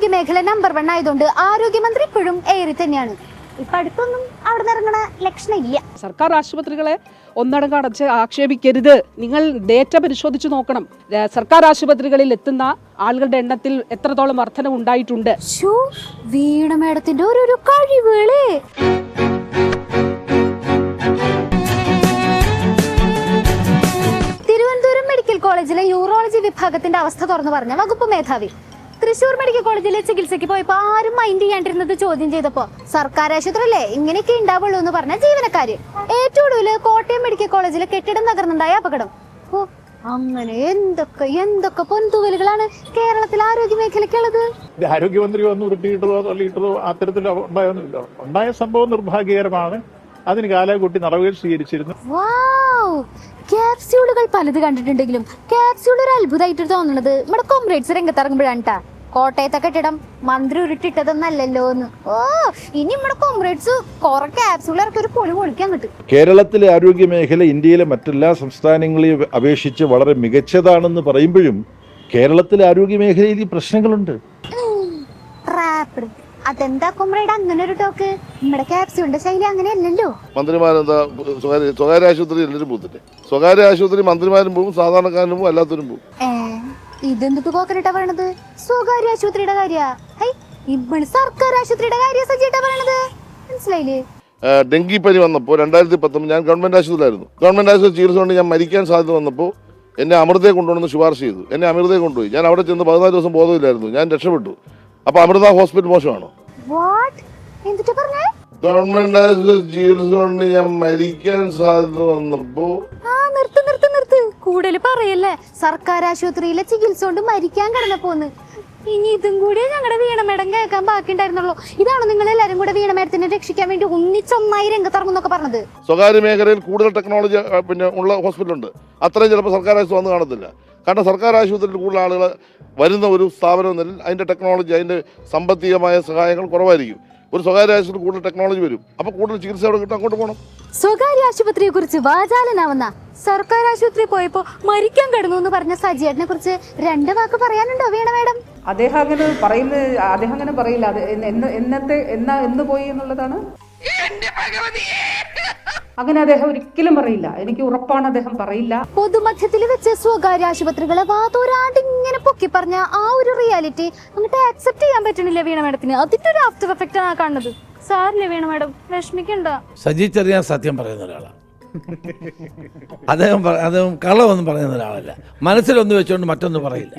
ആരോഗ്യ മേഖല നമ്പർ 1 ആയതുകൊണ്ട് ആരോഗ്യമന്ത്രി ഇപ്പോഴും ഏറി തന്നെയാണ്. ഇപ്പൊ അടുത്തൊന്നും അവിടെ ഇറങ്ങണ ലക്ഷണം ഇല്ല. സർക്കാർ ആശുപത്രികളെ ഒന്നടങ്കം അടച്ച് ആക്ഷേപിക്കരുത്. നിങ്ങൾ ഡേറ്റ പരിശോധിച്ച് നോക്കണം. സർക്കാർ ആശുപത്രികളിൽ എത്തുന്ന ആളുകളുടെ എണ്ണത്തിൽ എത്രത്തോളം വർധന ഉണ്ടായിട്ടുണ്ട്. വീണ മേഡത്തിന്റെ ഓരോരോ കഴിവുകളെ. തിരുവനന്തപുരം മെഡിക്കൽ കോളേജിലെ യൂറോളജി വിഭാഗത്തിന്റെ അവസ്ഥ തുറന്നു പറഞ്ഞ വകുപ്പ് മേധാവി തൃശൂർ മെഡിക്കൽ കോളേജിലെ ചികിത്സയ്ക്ക് പോയപ്പോ ആരും മൈൻഡ് ചെയ്യാണ്ടിരുന്നത് ചോദ്യം ചെയ്തപ്പോ സർക്കാർ ആശുപത്രിയല്ലേ ഇങ്ങനെയൊക്കെ ഉണ്ടാവുള്ളൂ എന്ന് പറഞ്ഞ ജീവനക്കാര്. ഏറ്റവും ഒടുവിൽ കോട്ടയം മെഡിക്കൽ കോളേജിലെ കെട്ടിടം തകർന്നുണ്ടായ അപകടം. അങ്ങനെ എന്തൊക്കെ പൊന്തുവലുകളാണ് കേരളത്തിൽ ആരോഗ്യ മേഖലക്കുള്ളത്. ആരോഗ്യമന്ത്രി വന്ന് ഉരുട്ടിയിട്ടതോ തള്ളിയിട്ടതോ അത്തരത്തിൽ ഉണ്ടായൊന്നുമില്ല. ഉണ്ടായ സംഭവം നിർഭാഗ്യകരമാണ്. അതിന് കാലകൂട്ടി നടപടികൾ സ്വീകരിച്ചിരുന്നു. ക്യാപ്സ്യൂളുകൾ പലത് കണ്ടിട്ടുണ്ടെങ്കിലും ക്യാപ്സ്യൂൾ ഒരു അത്ഭുതമായിട്ട് തോന്നുന്നത് നമ്മുടെ കോംറേഡ്സ് രംഗത്തിറങ്ങുമ്പോഴാണ് ട്ടാ. കോട്ടയത്തെ കെട്ടിടം മന്ത്രി ഉരുട്ടിട്ടതൊന്നല്ലോ എന്ന്. ഇനി നമ്മുടെ കോംറേഡ്സ് കുറെ ക്യാപ്സ്യൂൾ ഇറക്കി ഒരു പൊളി പൊളിക്കാൻ കിട്ടും. കേരളത്തിലെ ആരോഗ്യ മേഖല ഇന്ത്യയിലെ മറ്റെല്ലാ സംസ്ഥാനങ്ങളെയും അപേക്ഷിച്ച് വളരെ മികച്ചതാണെന്ന് പറയുമ്പോഴും കേരളത്തിലെ ആരോഗ്യ മേഖലയിൽ പ്രശ്നങ്ങളുണ്ട്. അതെന്താ കോംറേഡ് അങ്ങനെ ഒരു ടോക്ക്? നമ്മുടെ ക്യാപ്സ്യൂളിന്റെ ശൈലി അങ്ങനെയല്ലല്ലോ. മന്ത്രിമാരെന്താ സ്വകാര്യ ആശുപത്രി എല്ലാവരും പോകുന്നില്ലേ? സ്വകാര്യ ആശുപത്രി മന്ത്രിമാരും പോകും, സാധാരണക്കാരനും പോകും, എല്ലാത്തരും പോകും. ഇതെന്തൊക്കെ കോക്കനട്ടാ പറയണത്? സ്വകാര്യ ആശുപത്രിയുടെ കാര്യ സർക്കാർ ആശുപത്രിയുടെ കാര്യ സജ്ജിട്ടാ പറയണത്. മനസ്സിലായില്ലേ? ഡെങ്കിപ്പനി വന്നപ്പോൾ 2019 ഞാൻ ഗവൺമെന്റ് ആശുപത്രിയിലായിരുന്നു. ഗവൺമെന്റ് ആശുപത്രി ചികിത്സ കൊണ്ട് ഞാൻ മരിക്കാൻ സാധ്യത വന്നപ്പോൾ എന്നെ അമൃതയെ കൊണ്ടുവന്ന് ശുപാർശ ചെയ്തു. എന്നെ അമൃതയെ കൊണ്ടുപോയി. ഞാൻ അവിടെ ചെന്ന് 14 ദിവസം ബോധമില്ലായിരുന്നു. ഞാൻ രക്ഷപ്പെട്ടു. അപ്പൊ അമൃത ഹോസ്പിറ്റൽ മോശമാണോ? ഗവൺമെന്റ് ആശുപത്രി ചികിത്സ കൊണ്ട് ഞാൻ മരിക്കാൻ സാധ്യത വന്നപ്പോ കൂടുതൽ പറയല്ലേ. സർക്കാർ ആശുപത്രിയിലെ ചികിത്സ കൊണ്ട് മരിക്കാൻ കിടന്നപ്പോന്ന്. ഇനി ഇതും കൂടി ഞങ്ങളുടെ വീണമേടം കേൾക്കാൻ ബാക്കിണ്ടായിരുന്നുള്ളൂ. ഇതാണോ നിങ്ങൾ എല്ലാരും കൂടെ വീണമേടത്തിനെ രക്ഷിക്കാൻ വേണ്ടി ഒന്നിച്ചൊന്നായി രംഗത്തിറങ്ങുന്നൊക്കെ പറഞ്ഞത്? സ്വകാര്യ മേഖലയിൽ കൂടുതൽ ടെക്നോളജി ഉള്ള ഹോസ്പിറ്റലുണ്ട്. അത്രയും ചിലപ്പോൾ സർക്കാർ ആശുപത്രി വന്ന് കാണത്തില്ല. കാരണം സർക്കാർ ആശുപത്രിയിൽ കൂടുതൽ ആളുകൾ വരുന്ന ഒരു സ്ഥാപനം എന്നതിൽ അതിന്റെ ടെക്നോളജി, അതിന്റെ സാമ്പത്തികമായ സഹായങ്ങൾ കുറവായിരിക്കും. ഒരു സ്വകാര്യ ആശുപത്രി കൂടുതൽ ടെക്നോളജി വരും. അപ്പൊ കൂടുതൽ ചികിത്സ അവിടെ കിട്ടും, അങ്ങോട്ട് പോകണം. സ്വകാര്യ ആശുപത്രിയെ കുറിച്ച് വാചാലനാവുന്ന സർക്കാർ ആശുപത്രി പോയപ്പോ മരിക്കാൻ കിടന്നു എന്ന് പറഞ്ഞ സജിയേട്ടനെ കുറിച്ച് 2 വാക്ക് പറയാനുണ്ടോ വീണ മേഡം? അദ്ദേഹം അങ്ങനെ പറയില്ല. എന്ന് പോയി എന്നുള്ളതാണ്. അങ്ങനെ അദ്ദേഹം ഒരിക്കലും പറയില്ല. എനിക്ക് ഉറപ്പാണ് അദ്ദേഹം പറയില്ല. പൊതുമധ്യത്തിൽ വെച്ച് സ്വകാര്യ ആശുപത്രികളെ വാതോരാണ്ട് ഇങ്ങനെ പൊക്കി പറഞ്ഞ ആ ഒരു റിയാലിറ്റി അങ്ങോട്ട് ആക്സെപ്റ്റ് ചെയ്യാൻ പറ്റണില്ല വീണ മേഡത്തിന്. അതിന്റെ ഒരു ആഫ്റ്റർ എഫക്റ്റ് ആണ് കാണുന്നത്. സാറില്ലേ വീണ മേഡം, വിഷമിക്കണ്ട. സജി ചെറിയാൻ സത്യം പറയുന്ന ഒരാളാണ്. അദ്ദേഹം കള്ളമൊന്നും പറയുന്ന ഒരാളല്ല. മനസ്സിലൊന്ന് വെച്ചോണ്ട് മറ്റൊന്നും പറയില്ല.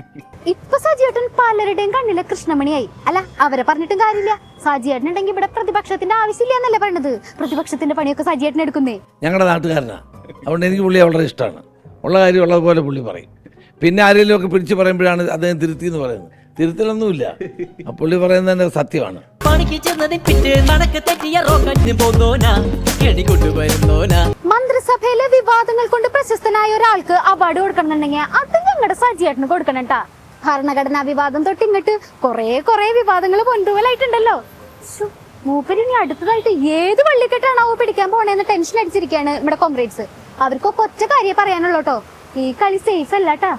ഇപ്പൊ സജിയേട്ടൻ പലരുടെയും കണ്ണിലെ കൃഷ്ണമണിയായി. അല്ല, അവരെ പറഞ്ഞിട്ടും കാര്യമില്ല. സജിയേട്ടൻ ഉണ്ടെങ്കിൽ ഇവിടെ പ്രതിപക്ഷത്തിന്റെ ആവശ്യമില്ല എന്നല്ലേ പറഞ്ഞത്? പ്രതിപക്ഷത്തിന്റെ പണിയൊക്കെ സജിയേട്ടൻ എടുക്കുന്നേ. ഞങ്ങളുടെ നാട്ടുകാരനാ. അതുകൊണ്ട് എനിക്ക് പുള്ളിയെ വളരെ ഇഷ്ടമാണ്. ഉള്ള കാര്യം ഉള്ളതുപോലെ പുള്ളി പറയും. പിന്നെ ആരെങ്കിലും ഒക്കെ പിടിച്ച് പറയുമ്പോഴാണ് അദ്ദേഹം തിരുത്തി എന്ന് പറയുന്നത്. തിരുത്തലൊന്നുമില്ല. ആ പുള്ളി പറയുന്നത് തന്നെ സത്യമാണ്. മന്ത്രിസഭയിലെ വിവാദങ്ങൾ കൊണ്ട് പ്രശസ്തനായ ഒരാൾക്ക് അവാർഡ് കൊടുക്കണമെന്നുണ്ടെങ്കിൽ അത് ഞങ്ങളുടെ സജിയേട്ടന് കൊടുക്കണം ട്ടാ. ഭരണഘടനാ വിവാദം തൊട്ടിങ്ങോട്ട് കൊറേ വിവാദങ്ങൾ കൊണ്ടുപോലായിട്ടുണ്ടല്ലോ. മൂപ്പരിനി അടുത്തതായിട്ട് ഏത് വള്ളിക്കെട്ടാണോ പിടിക്കാൻ പോണേന്ന് ടെൻഷൻ അടിച്ചിരിക്കുകയാണ് നമ്മുടെ കോംറേഡ്സ്. അവർക്കൊക്കെ ഒറ്റ കാര്യം പറയാനുള്ളൂ കേട്ടോ, ഈ കളി സേഫ് അല്ല ട്ടാ.